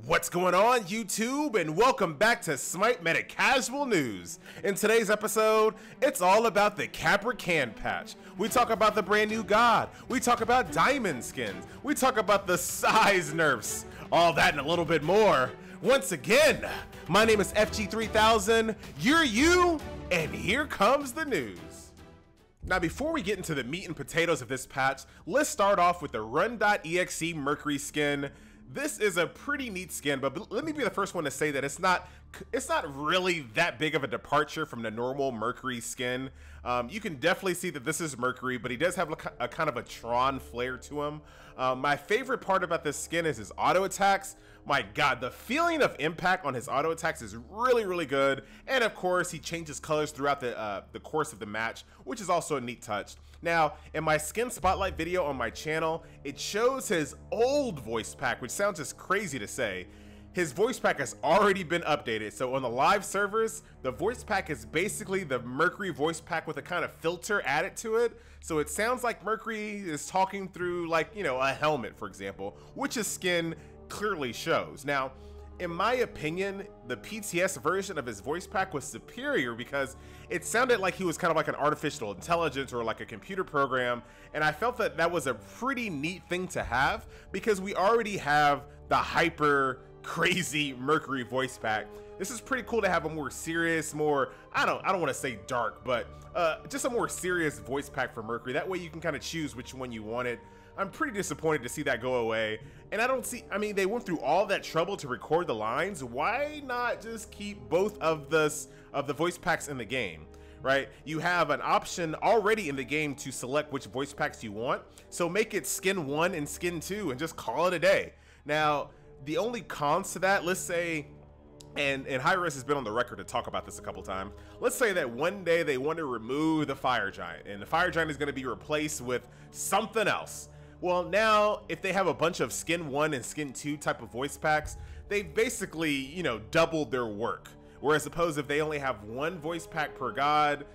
What's going on, YouTube, and welcome back to SMITE Meta Casual News. In today's episode, it's all about the Cabrakan patch. We talk about the brand new god, we talk about diamond skins, we talk about the size nerfs, all that and a little bit more. Once again, my name is FG3000, you're you, and here comes the news. Now, before we get into the meat and potatoes of this patch, let's start off with the Run.exe Mercury skin. This is a pretty neat skin, but let me be the first one to say that it's not really that big of a departure from the normal Mercury skin. You can definitely see that this is Mercury, but he does have a kind of a Tron flair to him. My favorite part about this skin is his auto attacks. My God, the feeling of impact on his auto attacks is really, really good. And of course, he changes colors throughout the course of the match, which is also a neat touch. Now, in my skin spotlight video on my channel, it shows his old voice pack, which sounds just crazy to say. His voice pack has already been updated. So on the live servers, the voice pack is basically the Mercury voice pack with a kind of filter added to it. So it sounds like Mercury is talking through, like, you know, a helmet, for example, which his skin clearly shows. Now, in my opinion, the PTS version of his voice pack was superior because it sounded like he was kind of like an artificial intelligence or like a computer program, and I felt that that was a pretty neat thing to have because we already have the hyper crazy Mercury voice pack. This is pretty cool to have a more serious, more, I don't want to say dark, but just a more serious voice pack for Mercury. That way you can kind of choose which one you wanted. I'm pretty disappointed to see that go away. And I mean, they went through all that trouble to record the lines. Why not just keep both of the voice packs in the game, right? You have an option already in the game to select which voice packs you want. So make it skin 1 and skin 2 and just call it a day. Now, the only cons to that, let's say, and Hi-Rez has been on the record to talk about this a couple times. Let's say that one day they want to remove the Fire Giant and the Fire Giant is going to be replaced with something else. Well, now, if they have a bunch of skin 1 and skin 2 type of voice packs, they've basically, you know, doubled their work. Whereas suppose if they only have one voice pack per god,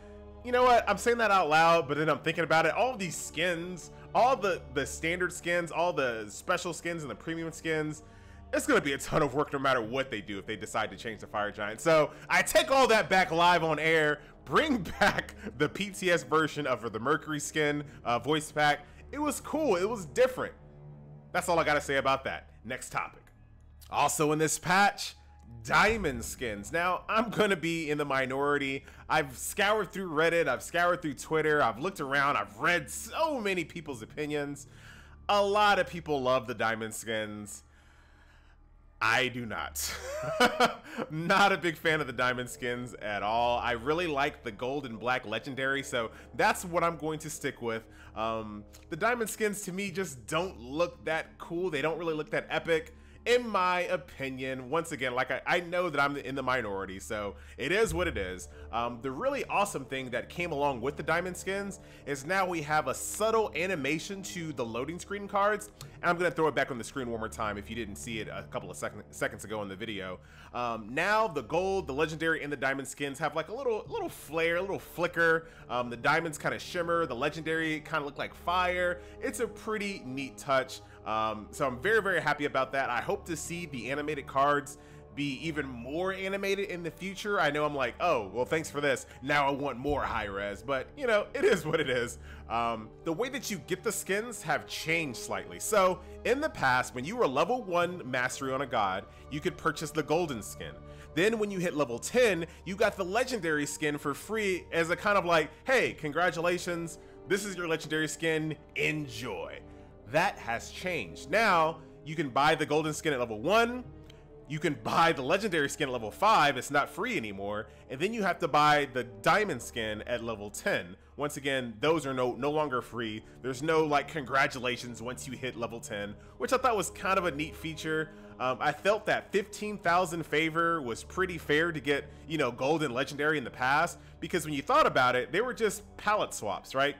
you know what, I'm saying that out loud, but then I'm thinking about it, all of these skins, all the standard skins, all the special skins and the premium skins, it's gonna be a ton of work no matter what they do if they decide to change the Fire Giant. So I take all that back live on air, bring back the PTS version of the Mercury skin voice pack. It was cool, it was different. That's all I gotta say about that. Next topic. Also in this patch, diamond skins. Now, I'm gonna be in the minority. I've scoured through Reddit, I've scoured through Twitter, I've looked around, I've read so many people's opinions. A lot of people love the diamond skins. I do not. Not a big fan of the diamond skins at all. I really like the gold and black legendary, so that's what I'm going to stick with. The diamond skins to me just don't look that cool. They don't really look that epic. In my opinion, once again, like I know that I'm in the minority, so it is what it is. The really awesome thing that came along with the diamond skins is now we have a subtle animation to the loading screen cards. And I'm gonna throw it back on the screen one more time if you didn't see it a couple of seconds ago in the video. Now the gold, the legendary, and the diamond skins have like a little flare, a little flicker. The diamonds kind of shimmer, the legendary kind of look like fire. It's a pretty neat touch. So I'm very, very happy about that. I hope to see the animated cards be even more animated in the future. I know I'm like, oh, well, thanks for this. Now I want more Hi-Rez, but you know, it is what it is. The way that you get the skins have changed slightly. So in the past, when you were level 1 mastery on a god, you could purchase the golden skin. Then when you hit level 10, you got the legendary skin for free as a kind of like, hey, congratulations, this is your legendary skin, enjoy. That has changed. Now you can buy the golden skin at level 1, you can buy the legendary skin at level 5, it's not free anymore, and then you have to buy the diamond skin at level 10. Once again, those are no longer free. There's no like congratulations once you hit level 10, which I thought was kind of a neat feature. I felt that 15,000 favor was pretty fair to get, you know, gold and legendary in the past, because when you thought about it, they were just palette swaps, right?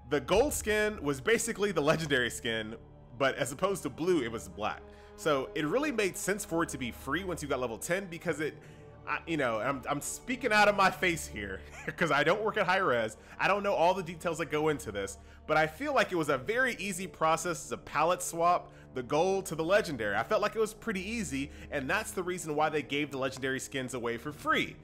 The gold skin was basically the legendary skin, but as opposed to blue, it was black. So it really made sense for it to be free once you got level 10 because I'm speaking out of my face here because I don't work at Hi-Rez. I don't know all the details that go into this, but I feel like it was a very easy process to palette swap the gold to the legendary. I felt like it was pretty easy, and that's the reason why they gave the legendary skins away for free.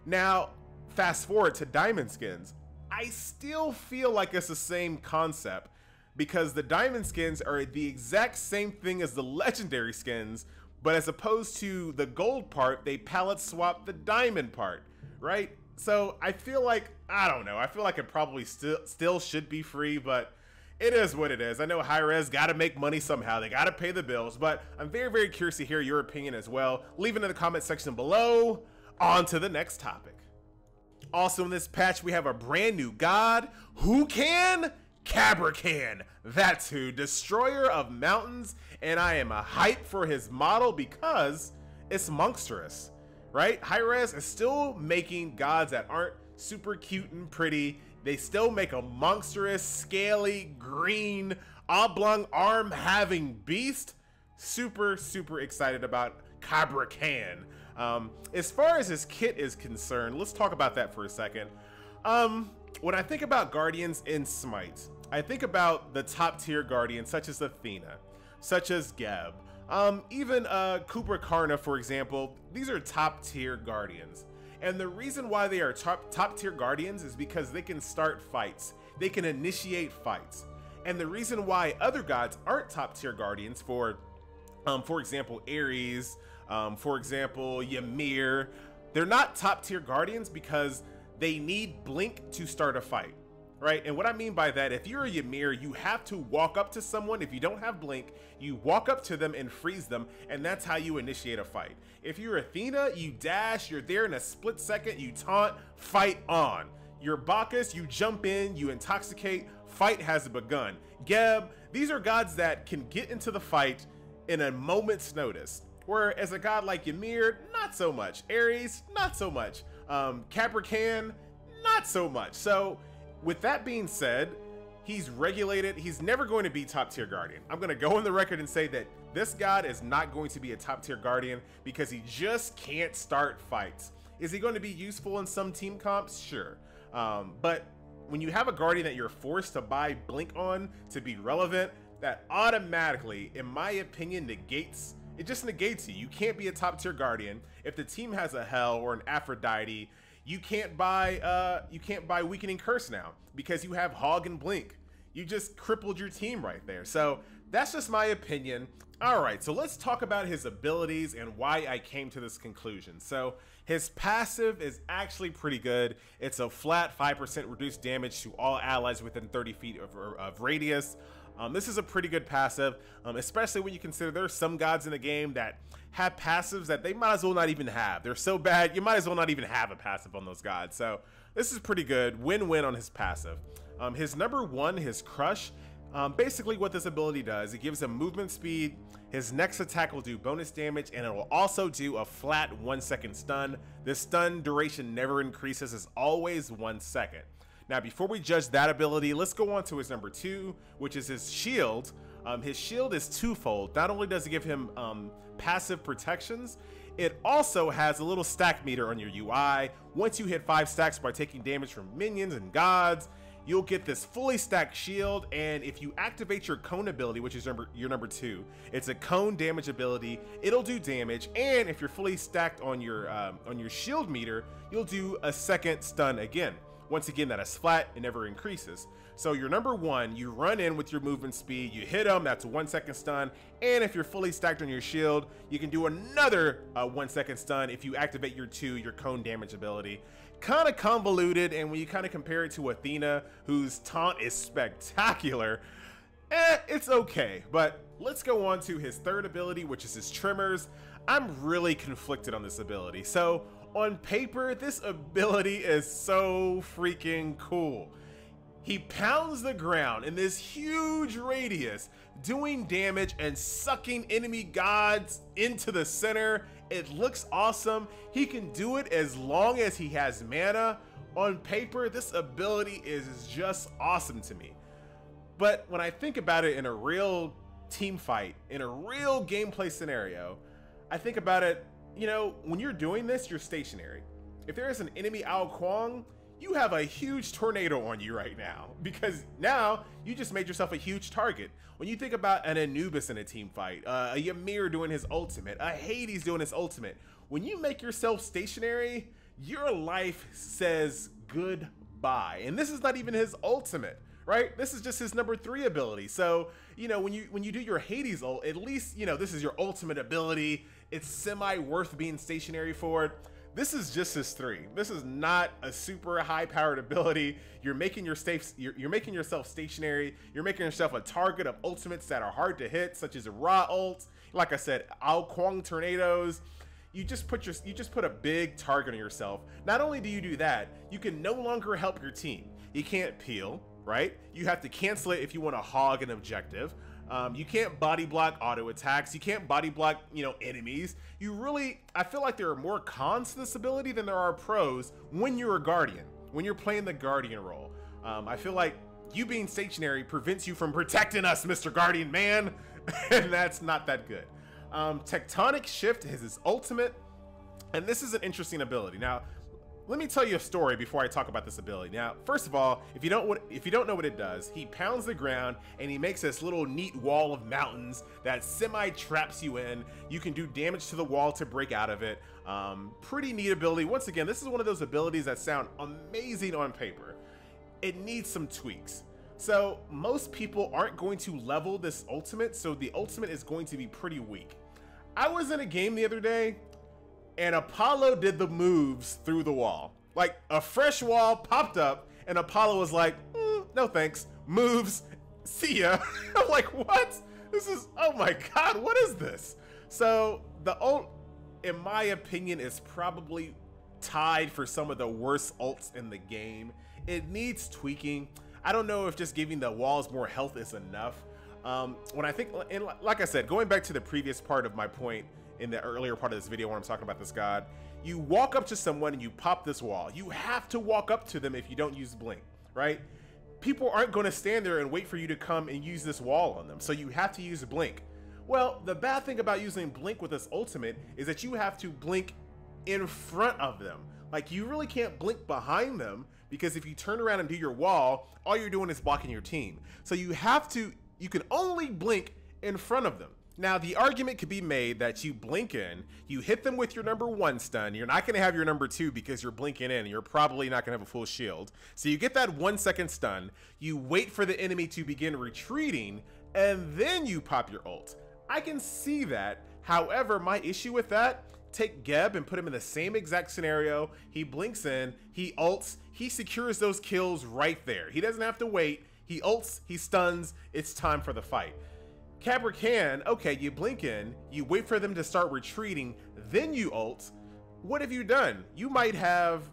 Now, fast forward to diamond skins. I still feel like it's the same concept because the diamond skins are the exact same thing as the legendary skins, but as opposed to the gold part, they palette swap the diamond part, right? So I feel like, I don't know, I feel like it probably still should be free, but it is what it is. I know Hi-Rez got to make money somehow. They got to pay the bills, but I'm very, very curious to hear your opinion as well. Leave it in the comment section below. On to the next topic. Also in this patch, we have a brand new god. Who can? Cabrakan. That's who. Destroyer of mountains. And I am a hype for his model because it's monstrous, right? Hi-Rez is still making gods that aren't super cute and pretty. They still make a monstrous, scaly, green, oblong arm-having beast. Super, super excited about Cabrakan. As far as his kit is concerned, let's talk about that for a second. When I think about Guardians in Smite, I think about the top tier Guardians such as Athena, such as Geb, even Cabrakan, for example. These are top tier Guardians. And the reason why they are top tier Guardians is because they can start fights. They can initiate fights. And the reason why other gods aren't top tier Guardians, for example, Ares, for example, Ymir, they're not top tier Guardians because they need blink to start a fight, right? And what I mean by that, if you're a Ymir, you have to walk up to someone. If you don't have blink, you walk up to them and freeze them, and that's how you initiate a fight. If you're Athena, you dash, you're there in a split second, you taunt, fight on. You're Bacchus, you jump in, you intoxicate, fight has begun. Geb, these are gods that can get into the fight in a moment's notice. Whereas a god like Ymir, not so much. Ares, not so much. Cabrakan, not so much. So with that being said, he's regulated. He's never going to be top tier Guardian. I'm going to go on the record and say that this god is not going to be a top tier Guardian because he just can't start fights. Is he going to be useful in some team comps? Sure. But when you have a Guardian that you're forced to buy blink on to be relevant, that automatically, in my opinion, negates it. Just negates you. You can't be a top tier Guardian if the team has a Hell or an Aphrodite. You can't buy Weakening Curse now because you have Hog and Blink. You just crippled your team right there. So that's just my opinion. All right, so let's talk about his abilities and why I came to this conclusion. So his passive is actually pretty good. It's a flat 5% reduced damage to all allies within 30 feet of radius. This is a pretty good passive, especially when you consider there are some gods in the game that have passives that they might as well not even have. They're so bad, you might as well not even have a passive on those gods. So this is pretty good. Win-win on his passive. His number one, his Crush, basically what this ability does, it gives him movement speed. His next attack will do bonus damage, and it will also do a flat 1 second stun. This stun duration never increases, it's always 1 second. Now, before we judge that ability, let's go on to his number two, which is his shield. His shield is twofold. Not only does it give him passive protections, it also has a little stack meter on your UI. Once you hit 5 stacks by taking damage from minions and gods, you'll get this fully stacked shield. And if you activate your cone ability, which is your number two, it's a cone damage ability. It'll do damage, and if you're fully stacked on your shield meter, you'll do a second stun again. Once again, that is flat, it never increases. So your number one, you run in with your movement speed, you hit them, that's a 1 second stun. And if you're fully stacked on your shield, you can do another 1 second stun if you activate your two, your cone damage ability. Kind of convoluted, and when you kind of compare it to Athena, whose taunt is spectacular, it's okay. But let's go on to his third ability, which is his Tremors. I'm really conflicted on this ability. So on paper, this ability is so freaking cool. He pounds the ground in this huge radius, doing damage and sucking enemy gods into the center. It looks awesome. He can do it as long as he has mana. On paper, this ability is just awesome to me. But when I think about it in a real team fight, in a real gameplay scenario, I think about it, you know, when you're doing this, you're stationary. If there is an enemy Ao Kuang, you have a huge tornado on you right now, because now you just made yourself a huge target. When you think about an Anubis in a team fight, a Ymir doing his ultimate, a Hades doing his ultimate, when you make yourself stationary, your life says goodbye. And this is not even his ultimate, right? This is just his number 3 ability. So, you know, when you do your Hades ult, at least, you know, this is your ultimate ability. It's semi worth being stationary for it. This is just his 3. This is not a super high powered ability. You're making you're making yourself stationary. You're making yourself a target of ultimates that are hard to hit, such as a Ra ult. Like I said, Ao Kuang tornadoes. You just put a big target on yourself. Not only do you do that, you can no longer help your team. You can't peel, right? You have to cancel it if you want to hog an objective. You can't body block auto attacks. You can't body block, you know, enemies. I feel like there are more cons to this ability than there are pros when you're a Guardian, when you're playing the Guardian role. I feel like you being stationary prevents you from protecting us, Mr. Guardian man, and that's not that good. Tectonic Shift is his ultimate, and this is an interesting ability. Now, let me tell you a story before I talk about this ability. Now, first of all, if you don't know what it does, he pounds the ground and he makes this little neat wall of mountains that semi-traps you in. You can do damage to the wall to break out of it. Pretty neat ability. Once again, this is one of those abilities that sound amazing on paper. It needs some tweaks. So most people aren't going to level this ultimate, so the ultimate is going to be pretty weak. I was in a game the other day, and Apollo did the moves through the wall. Like, a fresh wall popped up, and Apollo was like, no thanks, moves, see ya. I'm like, what? This is, oh my God, what is this? So, the ult, in my opinion, is probably tied for some of the worst ults in the game. It needs tweaking. I don't know if just giving the walls more health is enough. When I think, and like I said, going back to the previous part of my point, in the earlier part of this video when I'm talking about this god, you walk up to someone and you pop this wall. You have to walk up to them if you don't use blink, right? People aren't going to stand there and wait for you to come and use this wall on them, so you have to use blink. Well, the bad thing about using blink with this ultimate is that you have to blink in front of them. Like, you really can't blink behind them, because if you turn around and do your wall, all you're doing is blocking your team. So you can only blink in front of them. Now, the argument could be made that you blink in, you hit them with your number 1 stun, you're not going to have your number 2 because you're blinking in, and you're probably not going to have a full shield. So you get that 1 second stun, you wait for the enemy to begin retreating, and then you pop your ult. I can see that. However, my issue with that, take Geb and put him in the same exact scenario. He blinks in, he ults, he secures those kills right there. He doesn't have to wait. He ults, he stuns, it's time for the fight. Cabrakan, okay, you blink in, you wait for them to start retreating, then you ult. What have you done? You might have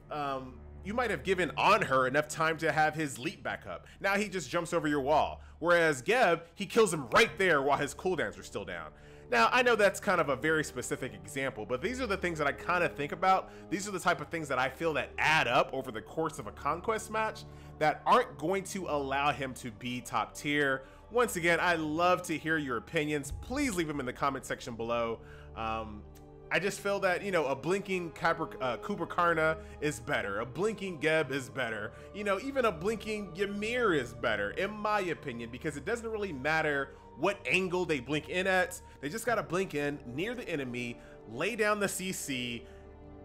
given on her enough time to have his leap back up. Now he just jumps over your wall. Whereas Geb, he kills him right there while his cooldowns are still down. Now, I know that's kind of a very specific example, but these are the things that I kind of think about. These are the type of things that I feel that add up over the course of a conquest match that aren't going to allow him to be top tier. Once again, I love to hear your opinions. Please leave them in the comment section below. I just feel that, you know, a blinking Cabrakan is better. A blinking Geb is better. You know, even a blinking Ymir is better, in my opinion, because it doesn't really matter what angle they blink in at. They just gotta blink in near the enemy, lay down the CC,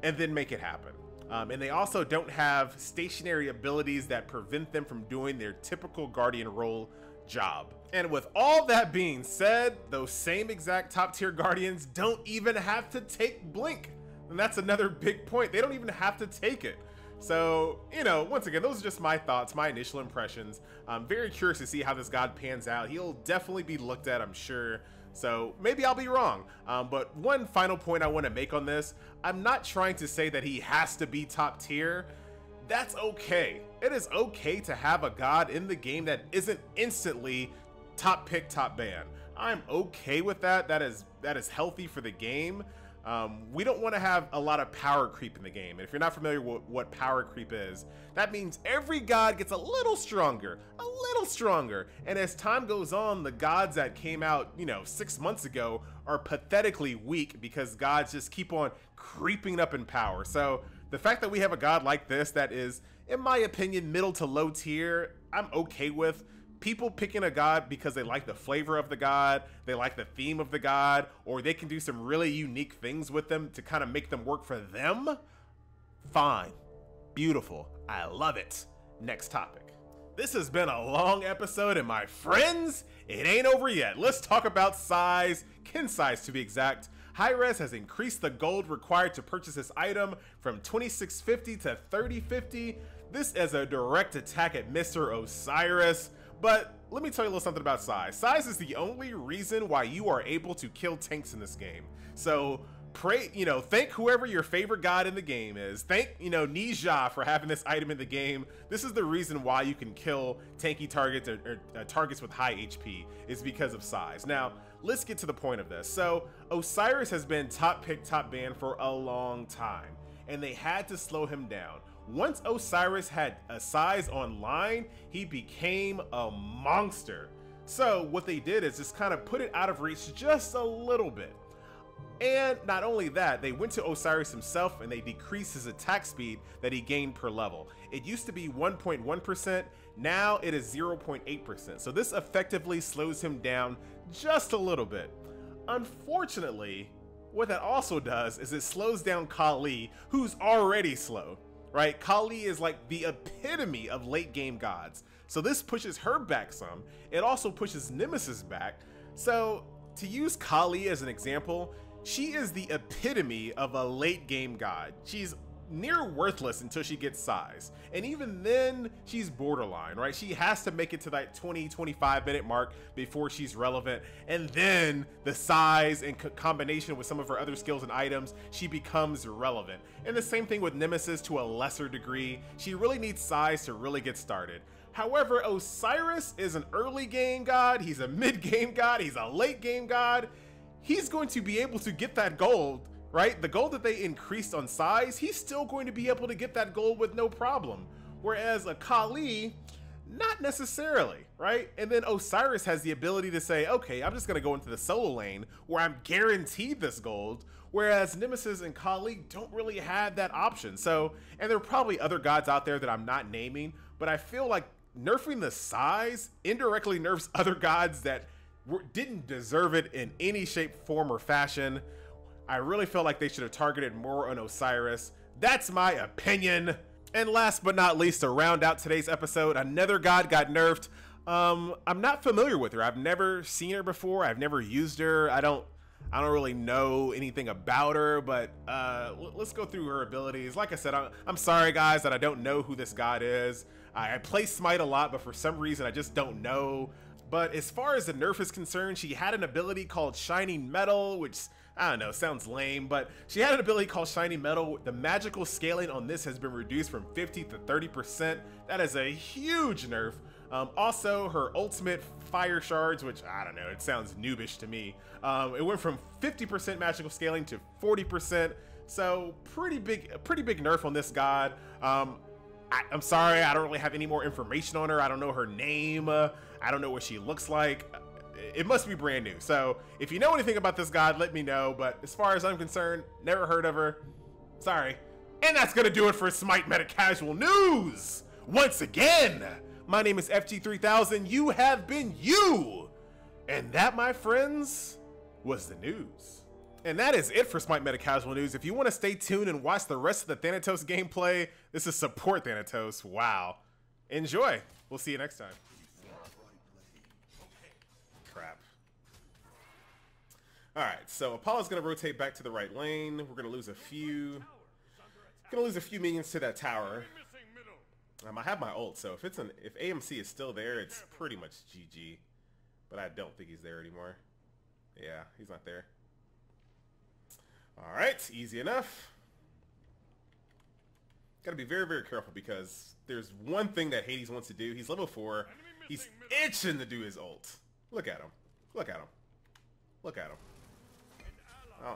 and then make it happen. And they also don't have stationary abilities that prevent them from doing their typical Guardian role job. And with all that being said, those same exact top tier Guardians don't even have to take blink. And that's another big point. They don't even have to take it. So, you know, once again, those are just my thoughts, my initial impressions. I'm very curious to see how this god pans out. He'll definitely be looked at, I'm sure. So maybe I'll be wrong. But one final point I want to make on this, I'm not trying to say that he has to be top tier. That's okay. It is okay to have a god in the game that isn't instantly top pick, top ban. I'm okay with that. That is healthy for the game. We don't want to have a lot of power creep in the game. And if you're not familiar with what power creep is, that means every god gets a little stronger. And as time goes on, the gods that came out, you know, 6 months ago are pathetically weak because gods just keep on creeping up in power. So The fact that we have a god like this that is, in my opinion, middle to low tier, I'm okay with. People picking a god because they like the flavor of the god, they like the theme of the god, or they can do some really unique things with them to kind of make them work for them. Fine. Beautiful. I love it. Next topic. This has been a long episode, and my friends, it ain't over yet. Let's talk about size, kin size to be exact. Hi-Res has increased the gold required to purchase this item from 2650 to 3050. This is a direct attack at Mr. Osiris. But let me tell you a little something about size. Size is the only reason why you are able to kill tanks in this game. So pray, thank whoever your favorite god in the game is. Thank, Nija for having this item in the game. This is the reason why you can kill tanky targets or targets with high HP, is because of size. Now, let's get to the point of this. So Osiris has been top pick, top ban for a long time, and they had to slow him down. Once Osiris had a size online, he became a monster. So what they did is just kind of put it out of reach just a little bit. And not only that, they went to Osiris himself and they decreased his attack speed that he gained per level. It used to be 1.1%, now it is 0.8%. So this effectively slows him down just a little bit. Unfortunately, what that also does is it slows down Kali, who's already slow. Right? Kali is like the epitome of late game gods. So this pushes her back some. It also pushes Nemesis back. So to use Kali as an example, she is the epitome of a late game god. She's near worthless until she gets size. And even then, she's borderline, right? She has to make it to that 20-25 minute mark before she's relevant. And then the size in combination with some of her other skills and items, she becomes relevant. And the same thing with Nemesis to a lesser degree. She really needs size to really get started. However, Osiris is an early game god, he's a mid game god, he's a late game god. He's going to be able to get that gold, right? The gold that they increased on size, he's still going to be able to get that gold with no problem. Whereas a Kali, not necessarily, right? And then Osiris has the ability to say, okay, I'm just gonna go into the solo lane where I'm guaranteed this gold. Whereas Nemesis and Kali don't really have that option. So, and there are probably other gods out there that I'm not naming, but I feel like nerfing the size indirectly nerfs other gods that didn't deserve it in any shape, form, or fashion. I really feel like they should have targeted more on Osiris. That's my opinion. And last but not least, to round out today's episode, another god got nerfed. I'm not familiar with her. I've never seen her before. I've never used her. I don't really know anything about her, but let's go through her abilities. Like I said, I'm sorry guys that I don't know who this god is. I play Smite a lot, but for some reason I just don't know. But as far as the nerf is concerned, she had an ability called Shining Metal, which, I don't know, sounds lame, but she had an ability called Shining Metal. The magical scaling on this has been reduced from 50 to 30%. That is a huge nerf. Also, her ultimate fire shards, which, I don't know, it sounds noobish to me. It went from 50% magical scaling to 40%. So pretty big nerf on this god. I'm sorry, I don't really have any more information on her. I don't know her name. I don't know what she looks like. It must be brand new. So if you know anything about this god, let me know. But as far as I'm concerned, never heard of her. Sorry. And that's gonna do it for SMITE Meta Casual News. Once again, my name is FG3000. You have been you. And that, my friends, was the news. And that is it for SMITE Meta Casual News. If you want to stay tuned and watch the rest of the Thanatos gameplay, this is Support Thanatos. Wow. Enjoy. We'll see you next time. Crap. Alright, so Apollo's going to rotate back to the right lane. We're going to lose a few minions to that tower. I have my ult, so if AMC is still there, it's pretty much GG. But I don't think he's there anymore. Yeah, he's not there. Alright, easy enough. Gotta be very, very careful because there's one thing that Hades wants to do. He's level 4. He's itching to do his ult. Look at him. Look at him. Look at him.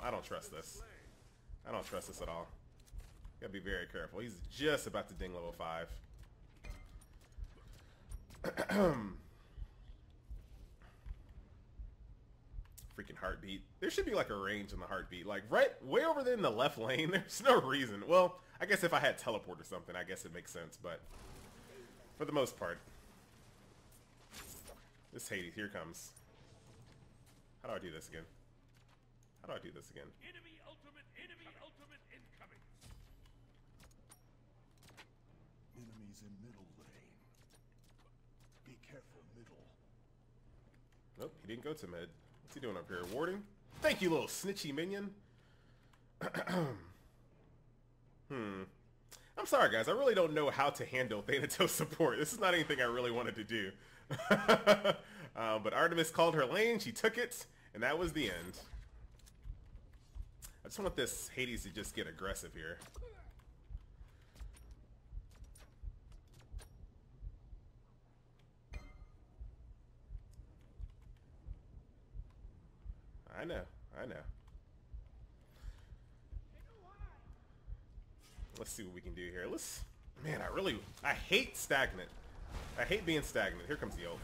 I don't trust this. I don't trust this at all. Gotta be very careful. He's just about to ding level 5. Freaking heartbeat. There should be like a range in the heartbeat. Like right way over there in the left lane. There's no reason. Well, I guess if I had teleport or something, I guess it makes sense, but for the most part. This Hades, here comes. How do I do this again? How do I do this again? Enemy ultimate incoming. Enemies in middle lane. Be careful, middle. Nope, he didn't go to mid. What's he doing up here? Warding? Thank you, little snitchy minion. I'm sorry, guys. I really don't know how to handle Thanatos support. This is not anything I really wanted to do. But Artemis called her lane. She took it, and that was the end. I just want this Hades to just get aggressive here. I know. Let's see what we can do here. Man, I hate stagnant. I hate being stagnant. Here comes the ult.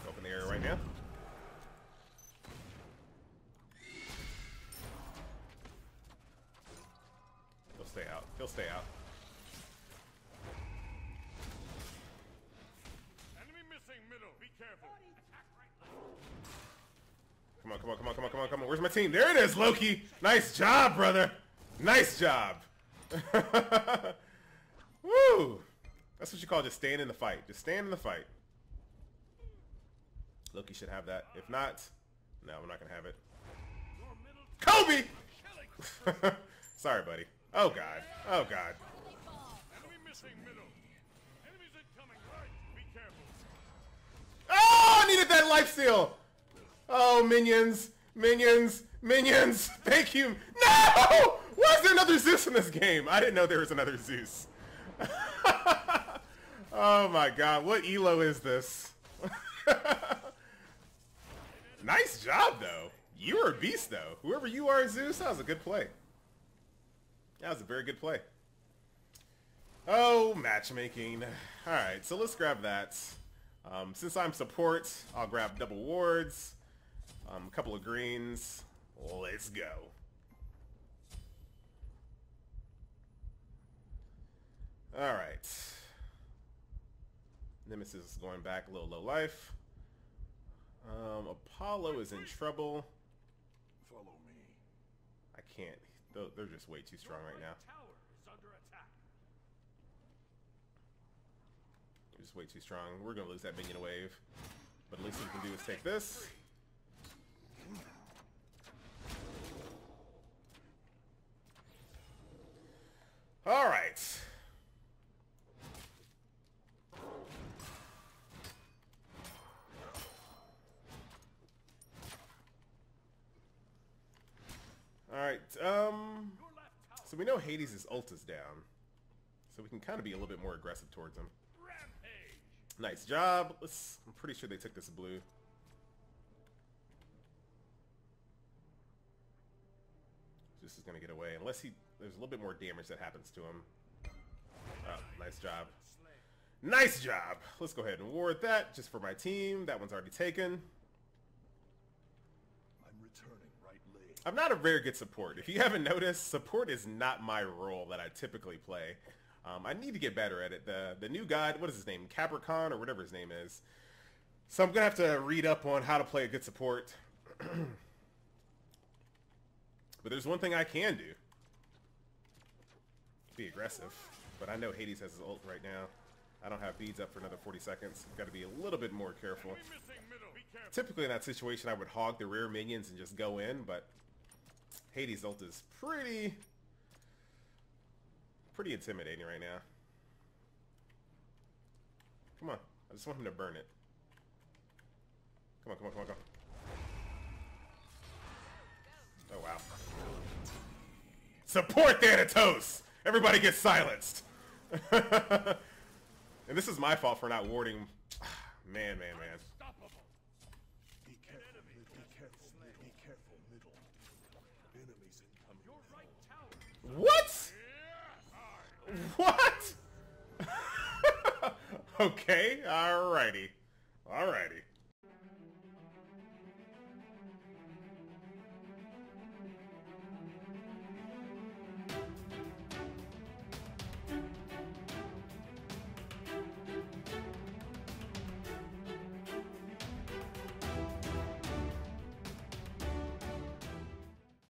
Open the area right now. He'll stay out. He'll stay out. Enemy missing middle. Be careful. Attack right lane. Come on. Where's my team? There it is, Loki. Nice job, brother. Nice job. Woo. That's what you call just staying in the fight. Just stand in the fight. Loki should have that. If not, no, we're not going to have it. Kobe! Sorry, buddy. Oh, God. Oh, God. Enemy missing middle. Enemies incoming right. Be careful. Oh, I needed that lifesteal. Oh, minions. Thank you. No! Why is there another Zeus in this game? I didn't know there was another Zeus. Oh, my God. What elo is this? Nice job, though. You were a beast, though. Whoever you are, Zeus, that was a good play. That was a very good play. Oh, matchmaking. Alright, so let's grab that. Since I'm support, I'll grab double wards, a couple of greens. Let's go. Alright. Nemesis is going back, a little low life. Apollo is in trouble. Follow me. I can't. They're just way too strong right now. Tower is under attack. They're just way too strong. We're going to lose that minion wave. But at least what we can do is take this. Alright. Alright, so we know Hades' ult is down. So we can kind of be a little bit more aggressive towards him. Rampage. Nice job. I'm pretty sure they took this blue. This is going to get away. Unless there's a little bit more damage that happens to him. Oh, nice job. Nice job. Let's go ahead and ward that just for my team. That one's already taken. I'm returning right lane. I'm not a very good support. If you haven't noticed, support is not my role that I typically play. I need to get better at it. The new god, what is his name? Cabrakan or whatever his name is. So I'm going to have to read up on how to play a good support. But there's one thing I can do. Be aggressive. But I know Hades has his ult right now. I don't have beads up for another 40 seconds. Got to be a little bit more careful. Enemy missing middle. Be careful. Typically in that situation I would hog the rear minions and just go in, but Hades' ult is pretty intimidating right now. Come on. I just want him to burn it. Come on. Oh, wow. Support Thanatos! Everybody gets silenced! And this is my fault for not warding. Man. Unstoppable. Be careful, middle. Enemies incoming. Your right tower. What? What? Okay, alrighty.